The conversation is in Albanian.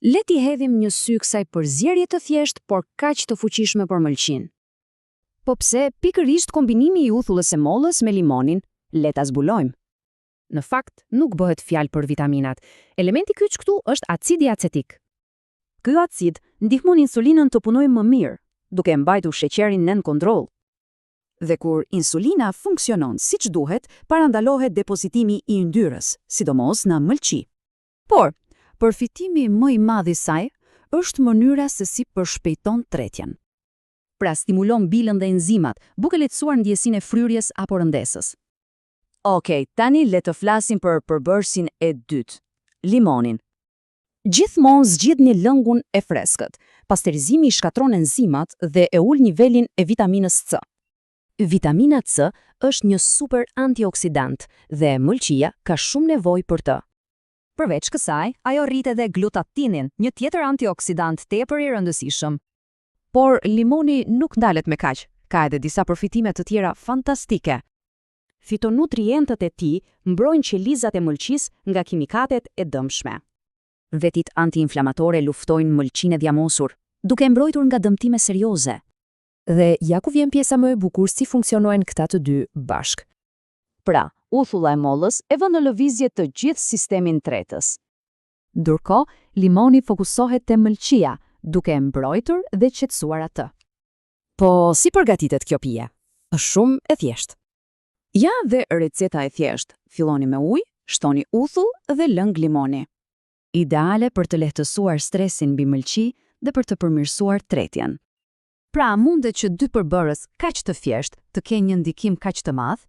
Le t'i hedhim një sy kësaj përzierje të thjeshtë, por kaq të fuqishme për mëlçin. Po pse pikërisht kombinimi i uthullës së mollës me limonin? Le ta zbulojmë. Në fakt, nuk bëhet fjalë për vitaminat. Elementi kyç këtu është acidi acetik. Ky acid ndihmon insulinën të punojë më mirë, duke mbajtur sheqerin nën kontroll. Dhe kur insulina funksionon siç duhet, parandalohet depozitimi i yndyrës, sidomos në mëlçi. Por, përfitimi më i madh i saj është mënyra se si përshpejton tretjen. Pra stimulon bilën dhe enzimat, duke lehtësuar ndjesinë e fryrjes apo rëndesës. Okej, tani le të flasim për përbërësin e dytë, limonin. Gjithmonë zgjidhni lëngun e freskët. Pasterizimi i shkatron enzimat dhe e ul nivelin e vitaminës C. Vitamina C është një super antioksidant dhe mëlçia ka shumë nevojë për të. Përveç kësaj, ajo rrit edhe glutatinin, një tjetër antioksidant tepër i rëndësishëm. Por limoni nuk ndalet me kaq, ka edhe disa përfitime të tjera fantastike. Fitonutrientët e tij mbrojnë qelizat e mëlçisë nga kimikatet e dëmshme. Vetit antiinflamatore luftojnë mëlçinë e djamosur, duke mbrojtur nga dëmtime serioze. Dhe ja ku vjen pjesa më e bukur si funksionojnë këta të dy bashk. Pra, uthulla e mollës e vën në lëvizje të gjithë sistemin tretës. Ndërkohë, limoni fokusohet te mëlçia, duke mbrojtur dhe qetësuar atë. Po si përgatitet kjo pije? Është shumë e thjeshtë. Ja dhe receta e thjeshtë. Filloni me ujë, shtoni uthull dhe lëng limoni. Ideale për të lehtësuar stresin mbi mëlçi dhe për të përmirësuar tretjen. Pra mundet që dy përbërës kaq të thjeshtë të kenë një ndikim kaq të madh?